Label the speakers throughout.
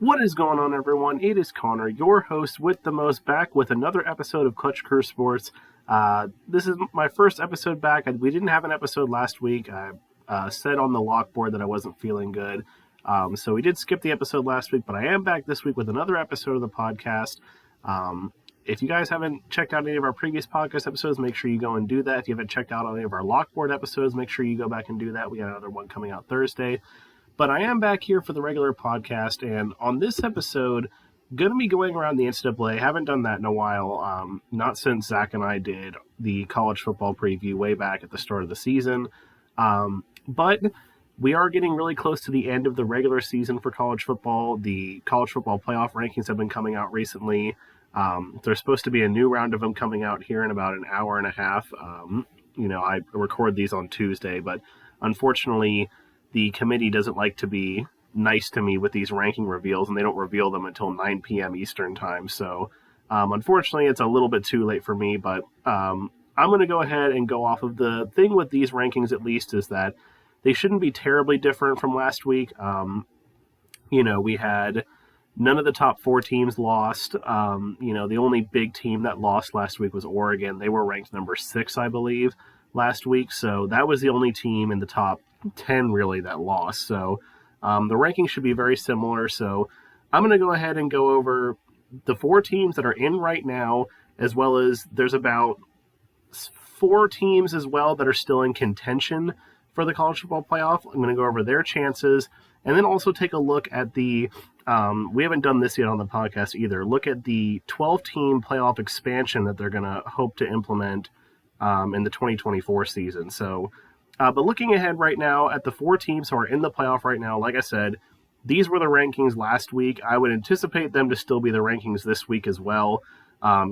Speaker 1: What is going on, everyone? It is Connor, your host with the most, back with another episode of Clutch Crew Sports. This is my first episode back. We didn't have an episode last week. I said on the lock board that I wasn't feeling good. So we did skip the episode last week, but I am back this week with another episode of the podcast. If you guys haven't checked out any of our previous podcast episodes, make sure you go and do that. If you haven't checked out any of our lock board episodes, make sure you go back and do that. We got another one coming out Thursday. But I am back here for the regular podcast, and on this episode, going to be going around the NCAA. Haven't done that in a while, not since Zach and I did the college football preview way back at the start of the season. But we are getting really close to the end of the regular season for college football. The college football playoff rankings have been coming out recently. There's supposed to be a new round of them coming out here in about an hour and a half. I record these on Tuesday, but unfortunately, the committee doesn't like to be nice to me with these ranking reveals, and they don't reveal them until 9 p.m. Eastern time. So, unfortunately, it's a little bit too late for me, but I'm going to go ahead and go off of the thing with these rankings, at least, is that they shouldn't be terribly different from last week. We had none of the top 4 teams lost. The only big team that lost last week was Oregon. They were ranked number 6, I believe, last week. So that was the only team in the top 10 really that lost. So the rankings should be very similar. So I'm going to go ahead and go over the 4 teams that are in right now, as well as there's about 4 teams as well that are still in contention for the college football playoff. I'm going to go over their chances, and then also take a look at the we haven't done this yet on the podcast either. Look at the 12-team playoff expansion that they're going to hope to implement in the 2024 season. So but looking ahead right now at the 4 teams who are in the playoff right now, like I said, these were the rankings last week. I would anticipate them to still be the rankings this week as well,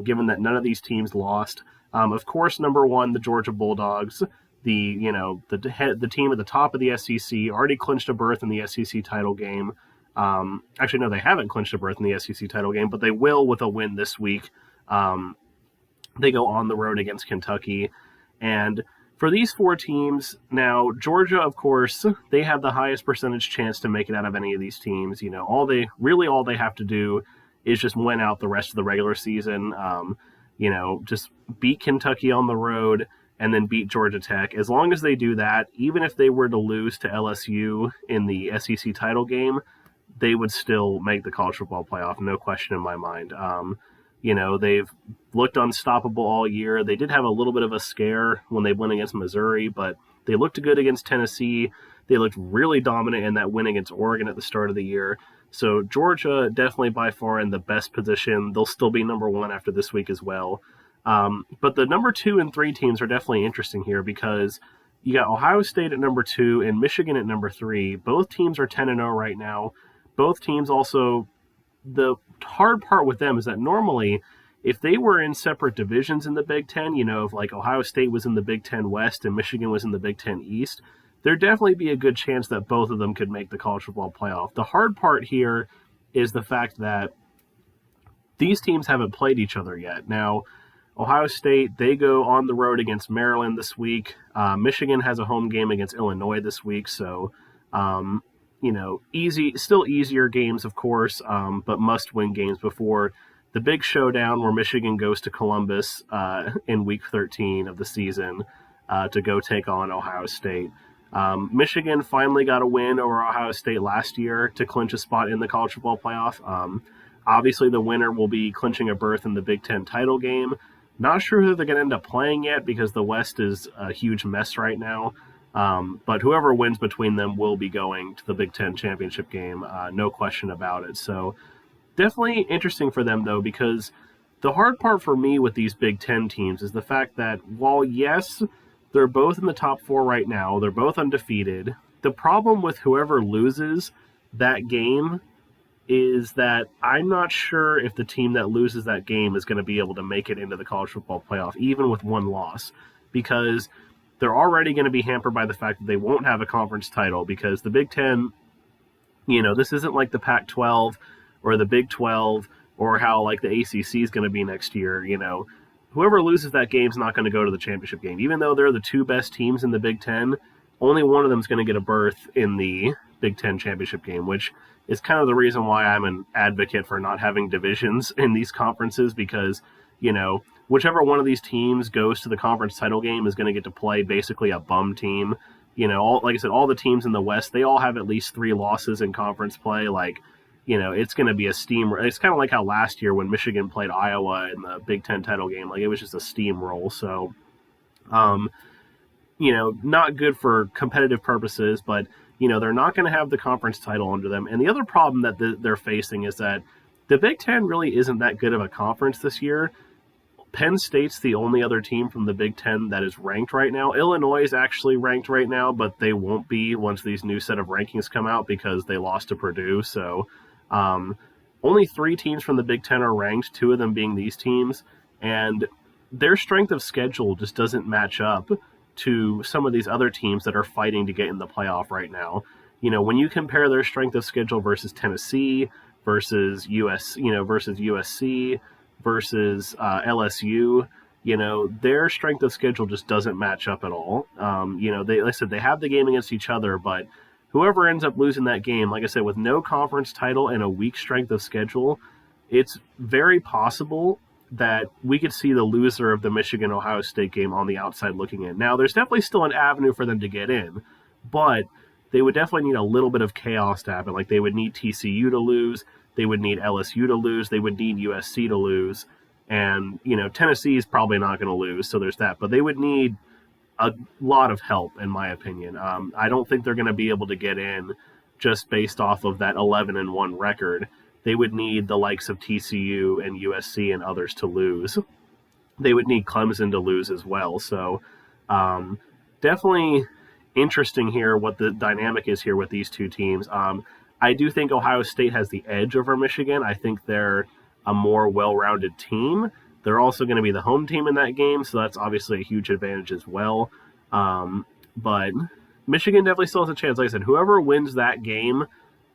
Speaker 1: given that none of these teams lost. Of course, number 1, the Georgia Bulldogs, the team at the top of the SEC, already clinched a berth in the SEC title game. Actually, no, they haven't clinched a berth in the SEC title game, but they will with a win this week. They go on the road against Kentucky, and for these 4 teams, now, Georgia, of course, they have the highest percentage chance to make it out of any of these teams. All they have to do is just win out the rest of the regular season. Just beat Kentucky on the road and then beat Georgia Tech. As long as they do that, even if they were to lose to LSU in the SEC title game, they would still make the college football playoff, no question in my mind. They've looked unstoppable all year. They did have a little bit of a scare when they went against Missouri, but they looked good against Tennessee. They looked really dominant in that win against Oregon at the start of the year. So Georgia definitely by far in the best position. They'll still be number 1 after this week as well. But the number 2 and 3 teams are definitely interesting here, because you got Ohio State at number 2 and Michigan at number 3. Both teams are 10-0 right now. Both teams also, the hard part with them is that normally, if they were in separate divisions in the Big Ten, if like Ohio State was in the Big Ten West and Michigan was in the Big Ten East, there'd definitely be a good chance that both of them could make the college football playoff. The hard part here is the fact that these teams haven't played each other yet. Now, Ohio State, they go on the road against Maryland this week. Michigan has a home game against Illinois this week, so still easier games, of course, but must-win games before the big showdown where Michigan goes to Columbus in Week 13 of the season to go take on Ohio State. Michigan finally got a win over Ohio State last year to clinch a spot in the college football playoff. Obviously, the winner will be clinching a berth in the Big Ten title game. Not sure who they're going to end up playing yet, because the West is a huge mess right now. But whoever wins between them will be going to the Big Ten championship game, no question about it. So definitely interesting for them, though, because the hard part for me with these Big Ten teams is the fact that while, yes, they're both in the top 4 right now, they're both undefeated, the problem with whoever loses that game is that I'm not sure if the team that loses that game is going to be able to make it into the college football playoff, even with one loss, because they're already going to be hampered by the fact that they won't have a conference title, because the Big Ten, this isn't like the Pac-12 or the Big 12 or how like the ACC is going to be next year. Whoever loses that game is not going to go to the championship game. Even though they're the 2 best teams in the Big Ten, only one of them is going to get a berth in the Big Ten championship game, which is kind of the reason why I'm an advocate for not having divisions in these conferences, because, whichever one of these teams goes to the conference title game is going to get to play basically a bum team. Like I said, all the teams in the West, they all have at least 3 losses in conference play. Like, it's going to be a steam. It's kind of like how last year when Michigan played Iowa in the Big Ten title game, like it was just a steamroll. So, not good for competitive purposes, but, they're not going to have the conference title under them. And the other problem that they're facing is that the Big Ten really isn't that good of a conference this year. Penn State's the only other team from the Big Ten that is ranked right now. Illinois is actually ranked right now, but they won't be once these new set of rankings come out because they lost to Purdue. So only 3 teams from the Big Ten are ranked, 2 of them being these teams. And their strength of schedule just doesn't match up to some of these other teams that are fighting to get in the playoff right now. When you compare their strength of schedule versus Tennessee, versus versus USC, versus LSU, their strength of schedule just doesn't match up at all. Like I said, they have the game against each other, but whoever ends up losing that game, like I said, with no conference title and a weak strength of schedule, it's very possible that we could see the loser of the Michigan-Ohio State game on the outside looking in. Now, there's definitely still an avenue for them to get in, but they would definitely need a little bit of chaos to happen. Like, they would need TCU to lose, they would need LSU to lose, they would need USC to lose, and, Tennessee is probably not going to lose, so there's that. But they would need a lot of help, in my opinion. I don't think they're going to be able to get in just based off of that 11-1 record. They would need the likes of TCU and USC and others to lose. They would need Clemson to lose as well. So definitely interesting here what the dynamic is here with these two teams. I do think Ohio State has the edge over Michigan. I think they're a more well-rounded team. They're also going to be the home team in that game, so that's obviously a huge advantage as well. But Michigan definitely still has a chance. Like I said, whoever wins that game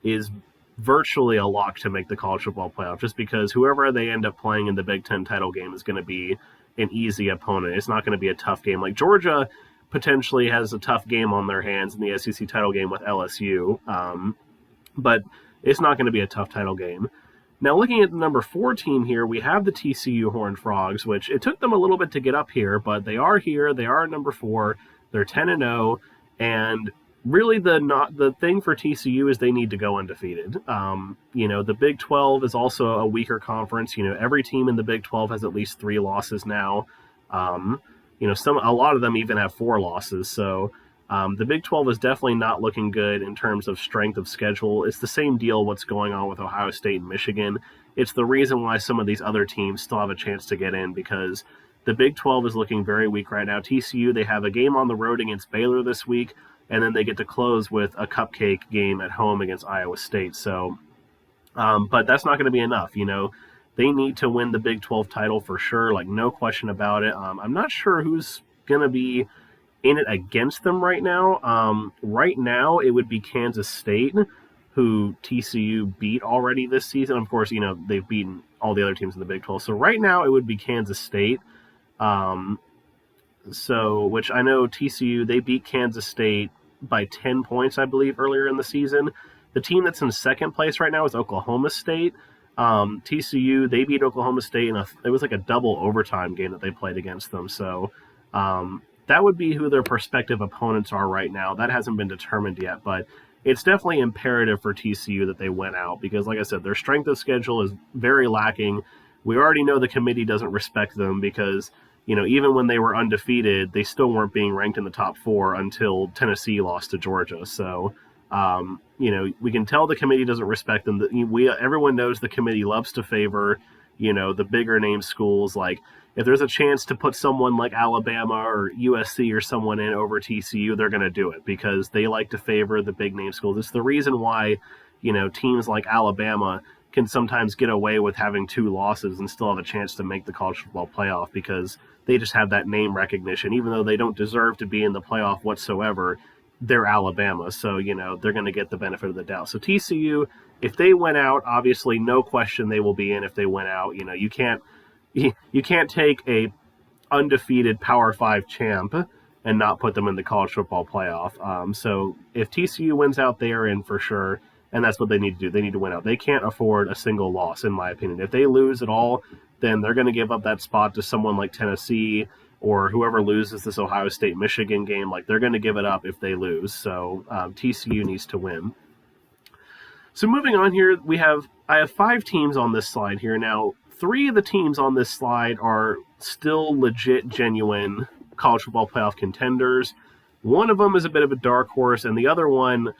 Speaker 1: is virtually a lock to make the college football playoff, just because whoever they end up playing in the Big Ten title game is going to be an easy opponent. It's not going to be a tough game. Like Georgia potentially has a tough game on their hands in the SEC title game with LSU, but it's not going to be a tough title game. Now, looking at the number 4 team here, we have the TCU Horned Frogs, which it took them a little bit to get up here, but they are here. They are number 4. They're 10-0, and really the thing for TCU is they need to go undefeated. The Big 12 is also a weaker conference. Every team in the Big 12 has at least 3 losses now. A lot of them even have 4 losses. So the Big 12 is definitely not looking good in terms of strength of schedule. It's the same deal what's going on with Ohio State and Michigan. It's the reason why some of these other teams still have a chance to get in, because the Big 12 is looking very weak right now. TCU, they have a game on the road against Baylor this week, and then they get to close with a cupcake game at home against Iowa State. So, but that's not going to be enough. They need to win the Big 12 title for sure, like no question about it. I'm not sure who's going to be in it against them right now. Right now, it would be Kansas State, who TCU beat already this season. Of course, they've beaten all the other teams in the Big 12. So right now, it would be Kansas State. Which I know TCU, they beat Kansas State by 10 points, I believe, earlier in the season. The team that's in second place right now is Oklahoma State. TCU, they beat Oklahoma State, and it was like a double overtime game that they played against them. So that would be who their prospective opponents are right now. That hasn't been determined yet, but it's definitely imperative for TCU that they win out because, like I said, their strength of schedule is very lacking. We already know the committee doesn't respect them because even when they were undefeated, they still weren't being ranked in the top 4 until Tennessee lost to Georgia. So, we can tell the committee doesn't respect them. Everyone knows the committee loves to favor, the bigger name schools. Like, if there's a chance to put someone like Alabama or USC or someone in over TCU, they're going to do it because they like to favor the big name schools. It's the reason why, teams like Alabama can sometimes get away with having 2 losses and still have a chance to make the college football playoff because they just have that name recognition. Even though they don't deserve to be in the playoff whatsoever, they're Alabama. So, they're going to get the benefit of the doubt. So TCU, if they win out, obviously no question they will be in if they win out. You can't take a undefeated Power 5 champ and not put them in the college football playoff. So if TCU wins out, they are in for sure, and that's what they need to do. They need to win out. They can't afford a single loss, in my opinion. If they lose at all, then they're going to give up that spot to someone like Tennessee or whoever loses this Ohio State-Michigan game. Like, they're going to give it up if they lose. So TCU needs to win. So moving on here, I have 5 teams on this slide here. Now, 3 of the teams on this slide are still legit, genuine college football playoff contenders. One of them is a bit of a dark horse, and the other one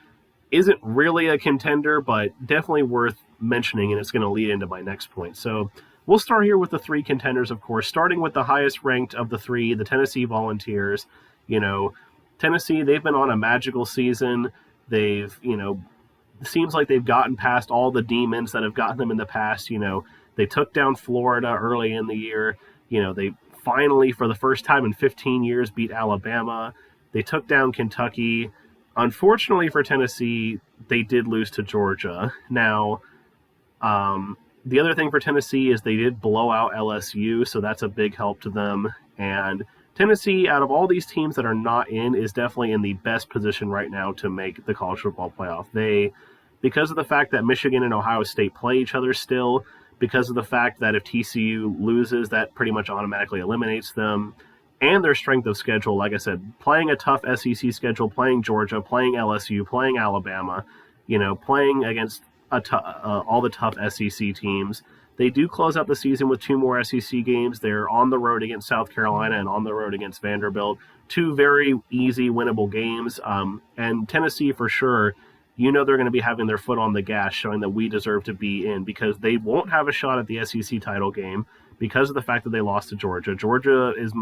Speaker 1: isn't really a contender, but definitely worth mentioning, and it's going to lead into my next point. So we'll start here with the 3 contenders, of course, starting with the highest ranked of the 3, the Tennessee Volunteers. Tennessee, they've been on a magical season. They've, seems like they've gotten past all the demons that have gotten them in the past. They took down Florida early in the year. They finally, for the first time in 15 years, beat Alabama. They took down Kentucky. Unfortunately for Tennessee, they did lose to Georgia. Now, the other thing for Tennessee is they did blow out LSU, so that's a big help to them. And Tennessee, out of all these teams that are not in, is definitely in the best position right now to make the college football playoff. Because of the fact that Michigan and Ohio State play each other still, because of the fact that if TCU loses, that pretty much automatically eliminates them, and their strength of schedule, like I said, playing a tough SEC schedule, playing Georgia, playing LSU, playing Alabama, playing against all the tough SEC teams. They do close out the season with 2 more SEC games. They're on the road against South Carolina and on the road against Vanderbilt. 2 very easy, winnable games. And Tennessee, for sure, they're going to be having their foot on the gas, showing that we deserve to be in, because they won't have a shot at the SEC title game because of the fact that they lost to Georgia. Georgia is,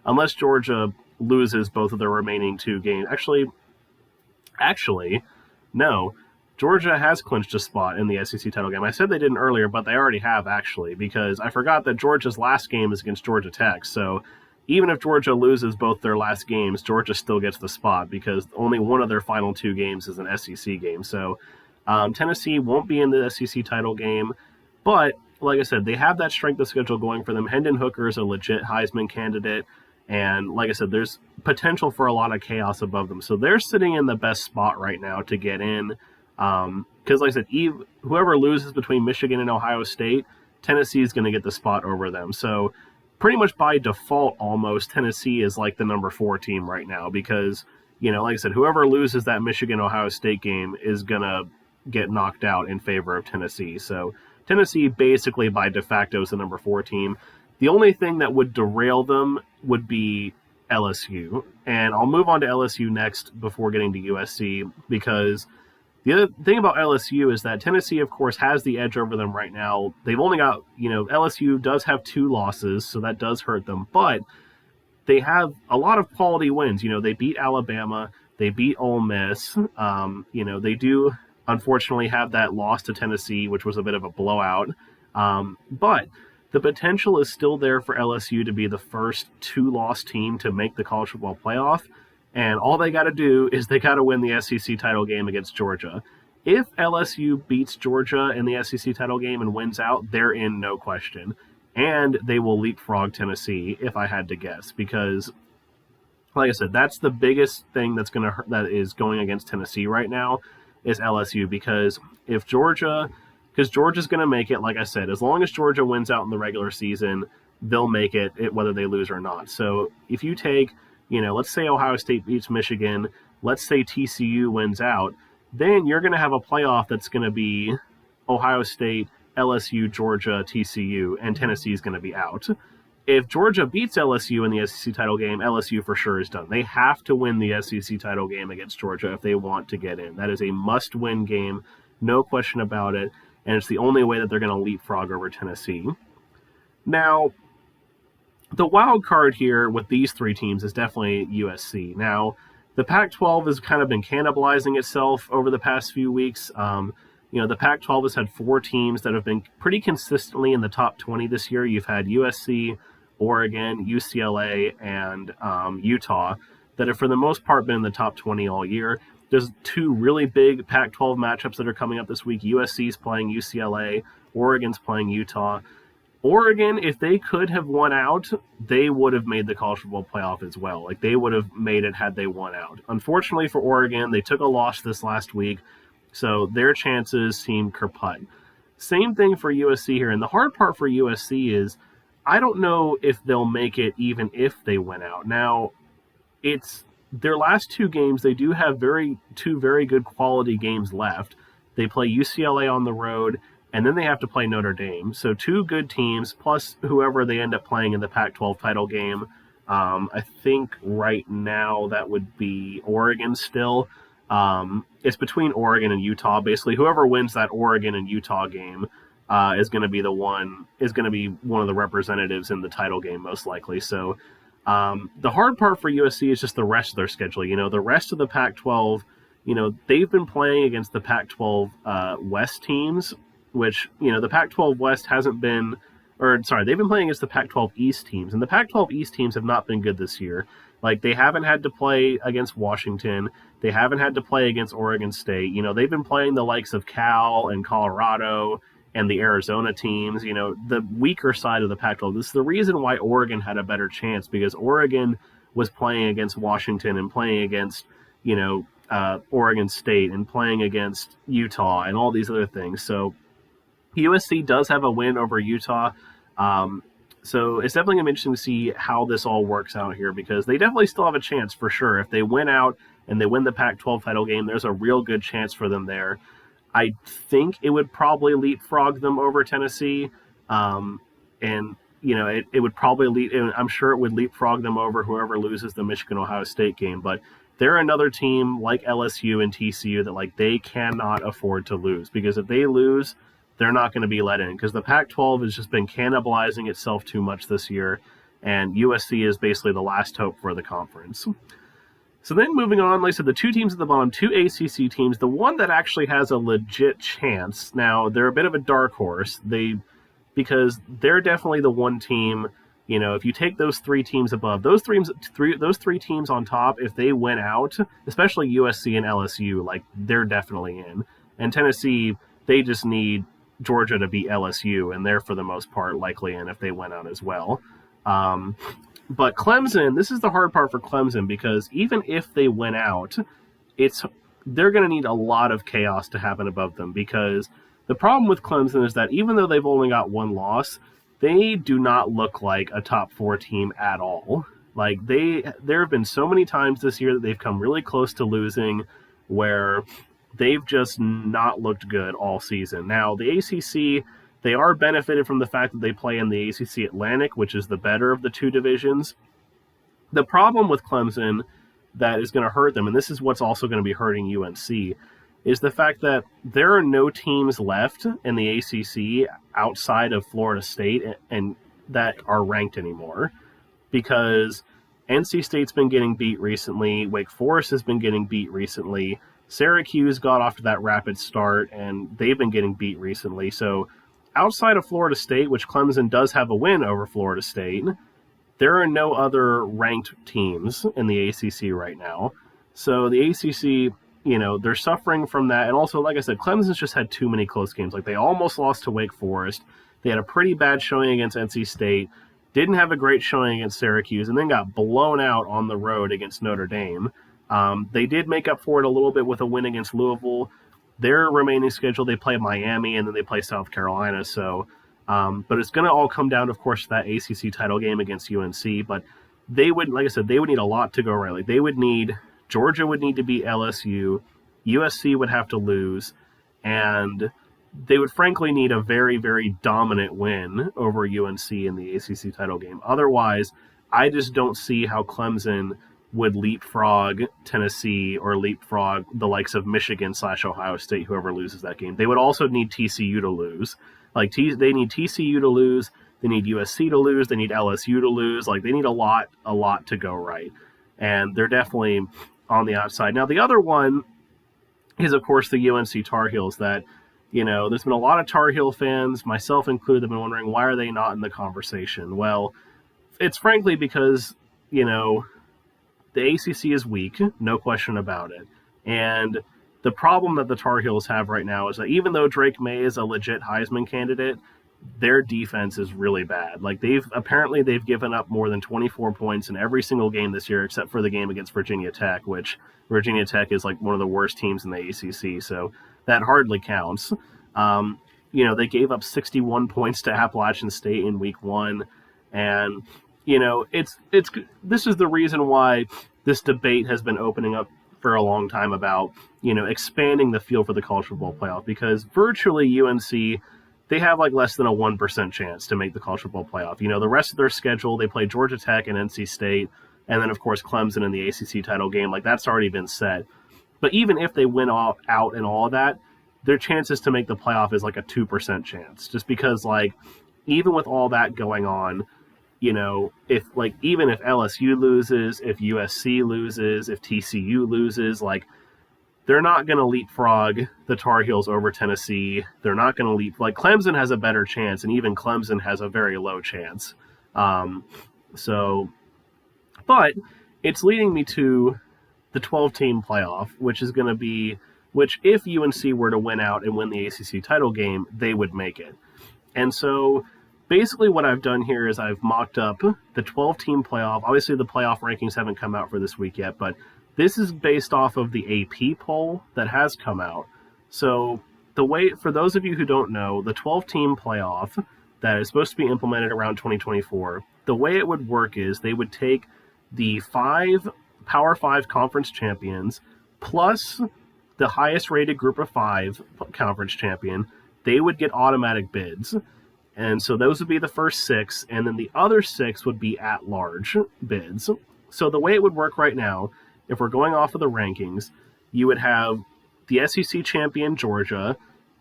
Speaker 1: unless Georgia loses both of their remaining 2 games. Actually, no. Georgia has clinched a spot in the SEC title game. I said they didn't earlier, but they already have, actually, because I forgot that Georgia's last game is against Georgia Tech. So even if Georgia loses both their last games, Georgia still gets the spot because only one of their final 2 games is an SEC game. So Tennessee won't be in the SEC title game, but like I said, they have that strength of schedule going for them. Hendon Hooker is a legit Heisman candidate, and like I said, there's potential for a lot of chaos above them. So they're sitting in the best spot right now to get in. Because like I said, whoever loses between Michigan and Ohio State, Tennessee is going to get the spot over them. So pretty much by default, almost, Tennessee is like the number 4 team right now because, like I said, whoever loses that Michigan-Ohio State game is going to get knocked out in favor of Tennessee. So Tennessee basically by de facto is the number 4 team. The only thing that would derail them would be LSU. And I'll move on to LSU next before getting to USC, because the other thing about LSU is that Tennessee, of course, has the edge over them right now. They've only got, LSU does have 2 losses, so that does hurt them. But they have a lot of quality wins. They beat Alabama. They beat Ole Miss. They do, unfortunately, have that loss to Tennessee, which was a bit of a blowout. But the potential is still there for LSU to be the first 2-loss team to make the college football playoff. And all they got to do is they got to win the SEC title game against Georgia. If LSU beats Georgia in the SEC title game and wins out, they're in, no question. And they will leapfrog Tennessee, if I had to guess, because, like I said, that's the biggest thing that is going against Tennessee right now is LSU. Because Georgia's going to make it, like I said, as long as Georgia wins out in the regular season, they'll make it whether they lose or not. So if you take, let's say Ohio State beats Michigan, let's say TCU wins out, then you're going to have a playoff that's going to be Ohio State, LSU, Georgia, TCU, and Tennessee is going to be out. If Georgia beats LSU in the SEC title game, LSU for sure is done. They have to win the SEC title game against Georgia if they want to get in. That is a must-win game, no question about it, and it's the only way that they're going to leapfrog over Tennessee. Now, the wild card here with these 3 teams is definitely USC. Now, the Pac-12 has kind of been cannibalizing itself over the past few weeks. The Pac-12 has had 4 teams that have been pretty consistently in the top 20 this year. You've had USC, Oregon, UCLA, and Utah that have for the most part been in the top 20 all year. There's 2 really big Pac-12 matchups that are coming up this week. USC's playing UCLA, Oregon's playing Utah. Oregon, if they could have won out, they would have made the college football playoff as well. Like, they would have made it had they won out. Unfortunately for Oregon, they took a loss this last week, so their chances seem kaput. Same thing for USC here. And the hard part for USC is I don't know if they'll make it even if they win out. Now, it's their last two games. They do have two very good quality games left. They play UCLA on the road, and then they have to play Notre Dame. So two good teams, plus whoever they end up playing in the Pac-12 title game. I think right now that would be Oregon still. It's between Oregon and Utah. Basically, whoever wins that Oregon and Utah game is going to be one of the representatives in the title game, most likely. So the hard part for USC is just the rest of their schedule. The rest of the Pac-12, they've been playing against the Pac-12 West teams, which, the Pac-12 West hasn't been, they've been playing against the Pac-12 East teams, and the Pac-12 East teams have not been good this year. Like, they haven't had to play against Washington. They haven't had to play against Oregon State. They've been playing the likes of Cal and Colorado and the Arizona teams, the weaker side of the Pac-12. This is the reason why Oregon had a better chance, because Oregon was playing against Washington and playing against, Oregon State and playing against Utah and all these other things. So USC does have a win over Utah. So it's definitely going to be interesting to see how this all works out here, because they definitely still have a chance for sure. If they win out and they win the Pac-12 title game, there's a real good chance for them there. I think it would probably leapfrog them over Tennessee. And, it would probably I'm sure it would leapfrog them over whoever loses the Michigan-Ohio State game. But they're another team like LSU and TCU that, they cannot afford to lose, because if they lose, they're not going to be let in, because the Pac-12 has just been cannibalizing itself too much this year, and USC is basically the last hope for the conference. So then moving on, like I said, the two teams at the bottom, two ACC teams, the one that actually has a legit chance. Now, they're a bit of a dark horse, because they're definitely the one team, if you take those three teams above, those three teams on top, if they win out, especially USC and LSU, they're definitely in. And Tennessee, they just need Georgia to beat LSU, and they're for the most part likely in if they went out as well. But Clemson, this is the hard part for Clemson, because even if they win out, they're going to need a lot of chaos to happen above them, because the problem with Clemson is that even though they've only got one loss, they do not look like a top four team at all. There have been so many times this year that they've come really close to losing, where they've just not looked good all season. Now, the ACC, they are benefited from the fact that they play in the ACC Atlantic, which is the better of the two divisions. The problem with Clemson that is going to hurt them, and this is what's also going to be hurting UNC, is the fact that there are no teams left in the ACC outside of Florida State and that are ranked anymore, because NC State's been getting beat recently, Wake Forest has been getting beat recently, Syracuse got off to that rapid start, and they've been getting beat recently. So outside of Florida State, which Clemson does have a win over Florida State, there are no other ranked teams in the ACC right now. So the ACC, they're suffering from that. And also, like I said, Clemson's just had too many close games. They almost lost to Wake Forest. They had a pretty bad showing against NC State, didn't have a great showing against Syracuse, and then got blown out on the road against Notre Dame. They did make up for it a little bit with a win against Louisville. Their remaining schedule, they play Miami and then they play South Carolina. So, but it's going to all come down, of course, to that ACC title game against UNC. But they would, like I said, they would need a lot to go right. Georgia would need to beat LSU, USC would have to lose, and they would frankly need a very, very dominant win over UNC in the ACC title game. Otherwise, I just don't see how Clemson would leapfrog Tennessee or leapfrog the likes of Michigan/Ohio State, whoever loses that game. They would also need TCU to lose. They need TCU to lose. They need USC to lose. They need LSU to lose. They need a lot to go right. And they're definitely on the outside. Now, the other one is, of course, the UNC Tar Heels that, there's been a lot of Tar Heel fans, myself included, have been wondering, why are they not in the conversation? Well, it's frankly because, the ACC is weak, no question about it. And the problem that the Tar Heels have right now is that even though Drake May is a legit Heisman candidate, their defense is really bad. Like they've given up more than 24 points in every single game this year, except for the game against Virginia Tech, which Virginia Tech is like one of the worst teams in the ACC. So that hardly counts. They gave up 61 points to Appalachian State in week 1. And, this is the reason why this debate has been opening up for a long time about, expanding the field for the college football playoff, because virtually UNC, they have like less than a 1% chance to make the college football playoff. The rest of their schedule, they play Georgia Tech and NC State, and then of course Clemson in the ACC title game. Like that's already been set. But even if they win out and all of that, their chances to make the playoff is like a 2% chance, just because like even with all that going on, if like even if LSU loses, if USC loses, if TCU loses, like they're not going to leapfrog the Tar Heels over Tennessee. They're not going to like Clemson has a better chance, and even Clemson has a very low chance. But it's leading me to the 12-team playoff, which is going to be, which if UNC were to win out and win the ACC title game, they would make it. And so basically what I've done here is I've mocked up the 12-team playoff. Obviously the playoff rankings haven't come out for this week yet, but this is based off of the AP poll that has come out. So for those of you who don't know, the 12-team playoff that is supposed to be implemented around 2024, the way it would work is they would take the 5 Power 5 conference champions plus the highest rated group of 5 conference champion. They would get automatic bids. And so those would be the first 6, and then the other 6 would be at-large bids. So the way it would work right now, if we're going off of the rankings, you would have the SEC champion Georgia,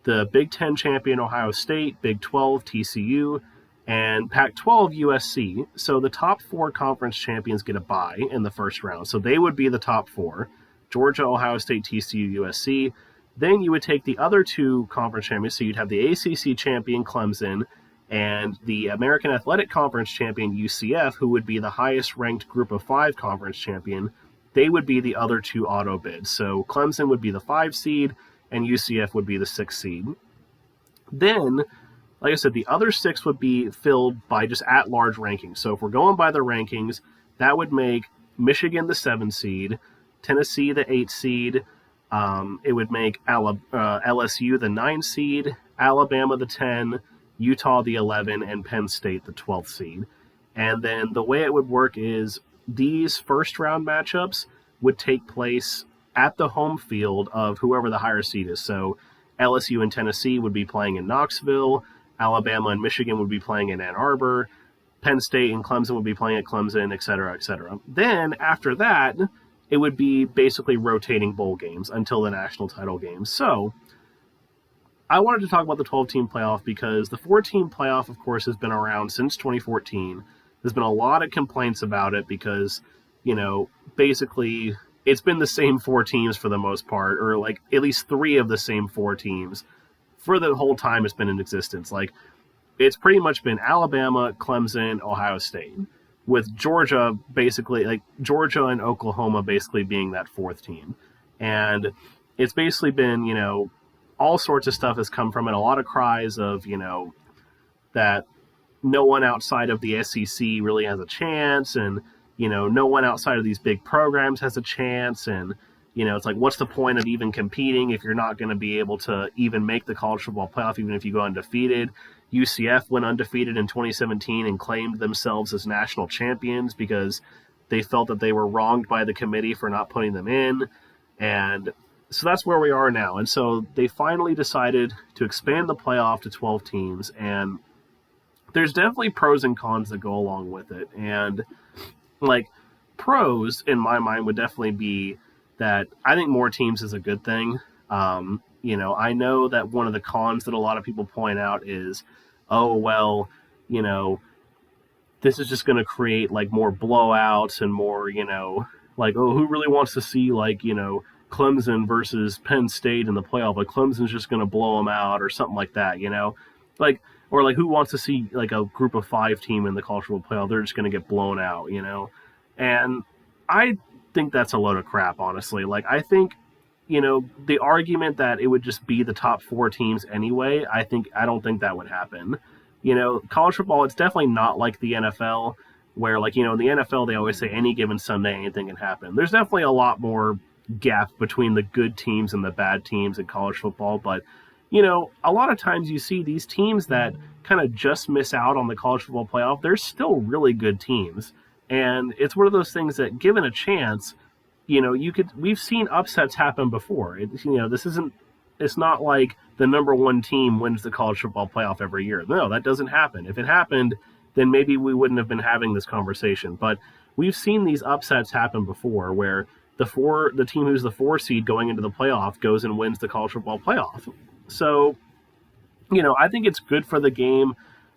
Speaker 1: the Big Ten champion Ohio State, Big 12 TCU, and Pac-12 USC. So the top 4 conference champions get a bye in the first round. So they would be the top 4, Georgia, Ohio State, TCU, USC. Then you would take the other 2 conference champions. So you'd have the ACC champion Clemson and the American Athletic Conference champion UCF, who would be the highest ranked group of 5 conference champion. They would be the other 2 auto bids. So Clemson would be the 5 seed and UCF would be the 6 seed. Then, like I said, the other 6 would be filled by just at-large rankings. So if we're going by the rankings, that would make Michigan the 7 seed, Tennessee the 8 seed, it would make LSU the 9 seed, Alabama the 10, Utah the 11, and Penn State the 12th seed. And then the way it would work is these first-round matchups would take place at the home field of whoever the higher seed is. So LSU and Tennessee would be playing in Knoxville, Alabama and Michigan would be playing in Ann Arbor, Penn State and Clemson would be playing at Clemson, et cetera, et cetera. Then, after that, it would be basically rotating bowl games until the national title game. So I wanted to talk about the 12-team playoff because the 4-team playoff, of course, has been around since 2014. There's been a lot of complaints about it because, basically it's been the same 4 teams for the most part, or like at least 3 of the same 4 teams for the whole time it's been in existence. Like it's pretty much been Alabama, Clemson, Ohio State, with Georgia basically, like Georgia and Oklahoma basically being that 4th team. And it's basically been, all sorts of stuff has come from it. A lot of cries of, that no one outside of the SEC really has a chance, and, no one outside of these big programs has a chance. And, it's like, what's the point of even competing if you're not going to be able to even make the college football playoff, even if you go undefeated? UCF went undefeated in 2017 and claimed themselves as national champions because they felt that they were wronged by the committee for not putting them in. And so that's where we are now. And so they finally decided to expand the playoff to 12 teams. And there's definitely pros and cons that go along with it. And like pros in my mind would definitely be that I think more teams is a good thing. I know that one of the cons that a lot of people point out is, oh, well, this is just going to create like more blowouts and more, like, oh, who really wants to see like, Clemson versus Penn State in the playoff? Like Clemson's just going to blow them out or something like that, like, or like who wants to see like a group of 5 team in the college football playoff? They're just going to get blown out, and I think that's a load of crap, honestly. Like, I think, the argument that it would just be the top 4 teams anyway, I don't think that would happen. College football, it's definitely not like the NFL, where, like, in the NFL, they always say any given Sunday, anything can happen. There's definitely a lot more gap between the good teams and the bad teams in college football. But, a lot of times you see these teams that kind of just miss out on the college football playoff. They're still really good teams. And it's one of those things that, given a chance, we've seen upsets happen before. It's not like the number one team wins the college football playoff every year. No, that doesn't happen. If it happened, then maybe we wouldn't have been having this conversation. But we've seen these upsets happen before, where the team who's the 4 seed going into the playoff goes and wins the college football playoff. So, I think it's good for the game.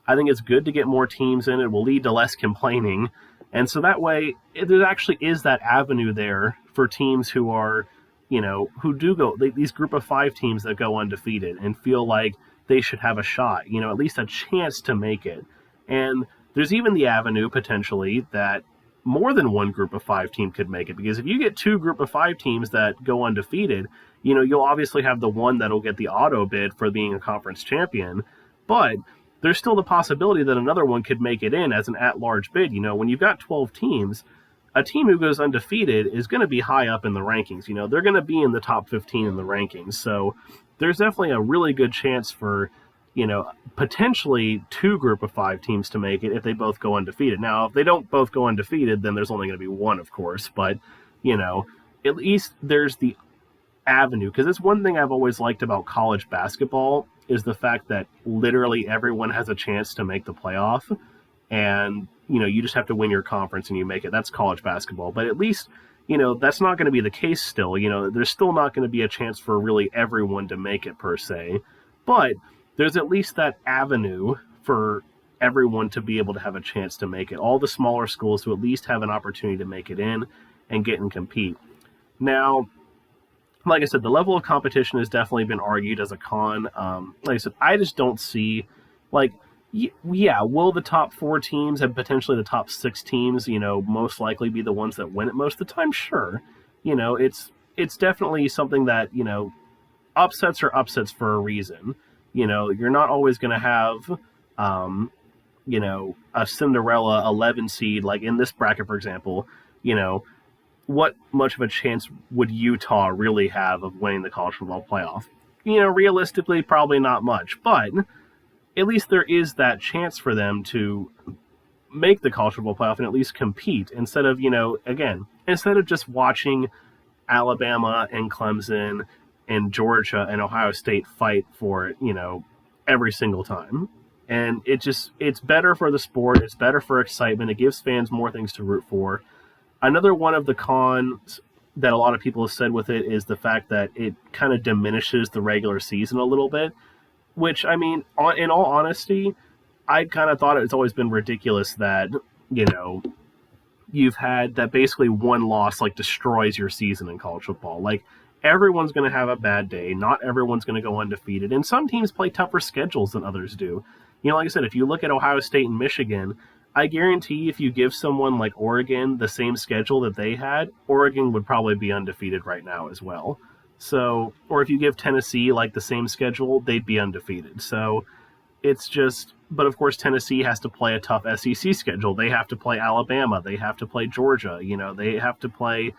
Speaker 1: I think it's good to get more teams in. It will lead to less complaining. And so that way, there actually is that avenue there for teams who are, who do go, these group of 5 teams that go undefeated and feel like they should have a shot, at least a chance to make it. And there's even the avenue, potentially, that more than one group of 5 team could make it. Because if you get 2 group of 5 teams that go undefeated, you'll obviously have the one that'll get the auto bid for being a conference champion. But there's still the possibility that another one could make it in as an at-large bid. When you've got 12 teams, a team who goes undefeated is going to be high up in the rankings. They're going to be in the top 15 in the rankings. So there's definitely a really good chance for, potentially 2 group of 5 teams to make it if they both go undefeated. Now, if they don't both go undefeated, then there's only going to be one, of course. But, at least there's the avenue. Because it's one thing I've always liked about college basketball is the fact that literally everyone has a chance to make the playoff. And, you just have to win your conference and you make it. That's college basketball. But at least, that's not going to be the case still. There's still not going to be a chance for really everyone to make it per se. But there's at least that avenue for everyone to be able to have a chance to make it. All the smaller schools to at least have an opportunity to make it in and get and compete. Now, like I said, the level of competition has definitely been argued as a con. Like I said, I just don't see, will the top 4 teams and potentially the top 6 teams, most likely be the ones that win it most of the time? Sure. It's definitely something that, upsets are upsets for a reason. You're not always going to have, a Cinderella 11 seed, like in this bracket, for example. What much of a chance would Utah really have of winning the college football playoff? Realistically, probably not much, but at least there is that chance for them to make the college football playoff and at least compete instead of, instead of just watching Alabama and Clemson and Georgia and Ohio State fight for it, every single time. And it's better for the sport. It's better for excitement. It gives fans more things to root for. Another one of the cons that a lot of people have said with it is the fact that it kind of diminishes the regular season a little bit, which, I mean, in all honesty, I kind of thought it's always been ridiculous that, you've had that basically one loss destroys your season in college football. Everyone's going to have a bad day. Not everyone's going to go undefeated. And some teams play tougher schedules than others do. Like I said, if you look at Ohio State and Michigan, I guarantee if you give someone like Oregon the same schedule that they had, Oregon would probably be undefeated right now as well. So, or if you give Tennessee the same schedule, they'd be undefeated. So it's just, but of course Tennessee has to play a tough SEC schedule. They have to play Alabama. They have to play Georgia. They have to play,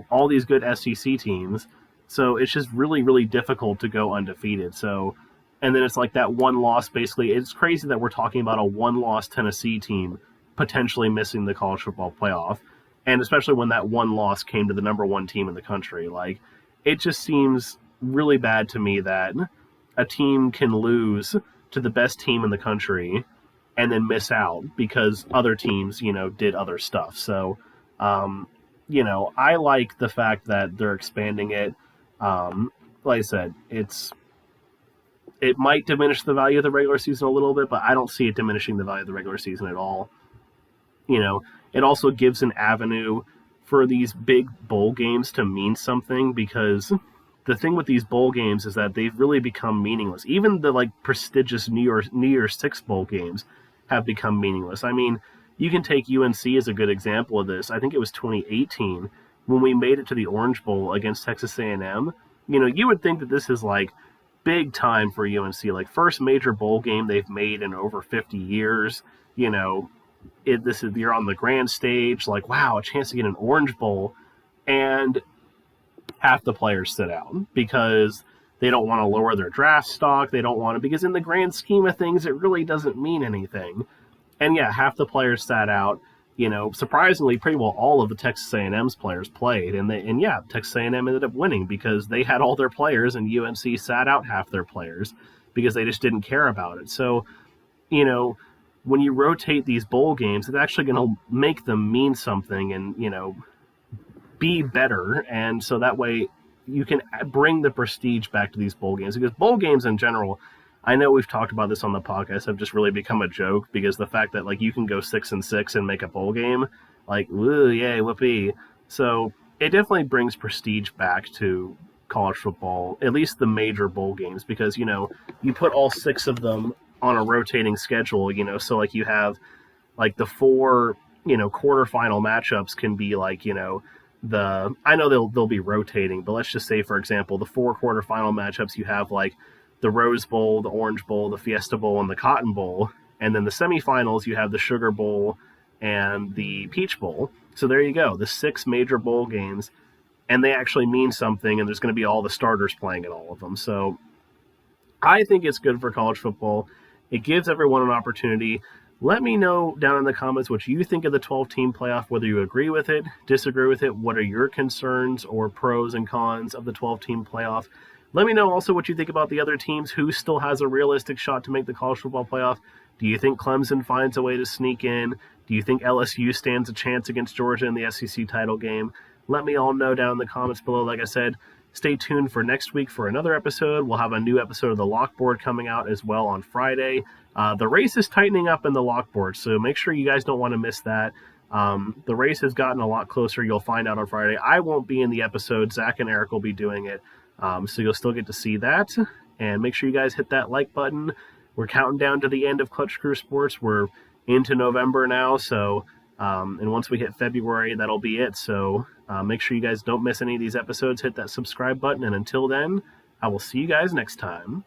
Speaker 1: all these good SEC teams. So it's just really, really difficult to go undefeated. So, and then it's that one loss, basically. It's crazy that we're talking about a one-loss Tennessee team potentially missing the college football playoff. And especially when that one loss came to the number 1 team in the country. It just seems really bad to me that a team can lose to the best team in the country and then miss out because other teams, did other stuff. So, I like the fact that they're expanding it. Like I said, it might diminish the value of the regular season a little bit, but I don't see it diminishing the value of the regular season at all. It also gives an avenue for these big bowl games to mean something, because the thing with these bowl games is that they've really become meaningless. Even the prestigious New Year's Six bowl games have become meaningless. I mean, you can take UNC as a good example of this. I think it was 2018 when we made it to the Orange Bowl against Texas A&M. You would think that this is big time for UNC. Like, first major bowl game they've made in over 50 years. You know, you're on the grand stage. Like, wow, a chance to get an Orange Bowl, and half the players sit out because they don't want to lower their draft stock. They don't want to, because in the grand scheme of things, it really doesn't mean anything. And yeah, half the players sat out. You know, surprisingly, pretty well all of the Texas A&M's players played, and yeah, Texas A&M ended up winning because they had all their players, and UNC sat out half their players because they just didn't care about it. So, you know, when you rotate these bowl games, it's actually going to make them mean something, and be better, and so that way you can bring the prestige back to these bowl games, because bowl games in general, I know we've talked about this on the podcast, have just really become a joke, because the fact that, like, you can go 6-6 and make a bowl game, like, woo, yay, whoopee. So it definitely brings prestige back to college football, at least the major bowl games, because, you put all 6 of them on a rotating schedule, so, like, you have, like, the 4, quarterfinal matchups can be, like, I know they'll be rotating, but let's just say, for example, the 4 quarterfinal matchups, you have, like, the Rose Bowl, the Orange Bowl, the Fiesta Bowl, and the Cotton Bowl. And then the semifinals, you have the Sugar Bowl and the Peach Bowl. So there you go, the 6 major bowl games, and they actually mean something, and there's going to be all the starters playing in all of them. So I think it's good for college football. It gives everyone an opportunity. Let me know down in the comments what you think of the 12-team playoff, whether you agree with it, disagree with it, what are your concerns or pros and cons of the 12-team playoff. Let me know also what you think about the other teams, who still has a realistic shot to make the college football playoff. Do you think Clemson finds a way to sneak in? Do you think LSU stands a chance against Georgia in the SEC title game? Let me all know down in the comments below. Like I said, stay tuned for next week for another episode. We'll have a new episode of the Lockboard coming out as well on Friday. The race is tightening up in the Lockboard, so make sure you guys don't want to miss that. The race has gotten a lot closer. You'll find out on Friday. I won't be in the episode. Zach and Eric will be doing it. So you'll still get to see that. And make sure you guys hit that like button. We're counting down to the end of Clutch Crew Sports. We're into November now. So, and once we hit February, that'll be it. So make sure you guys don't miss any of these episodes. Hit that subscribe button. And until then, I will see you guys next time.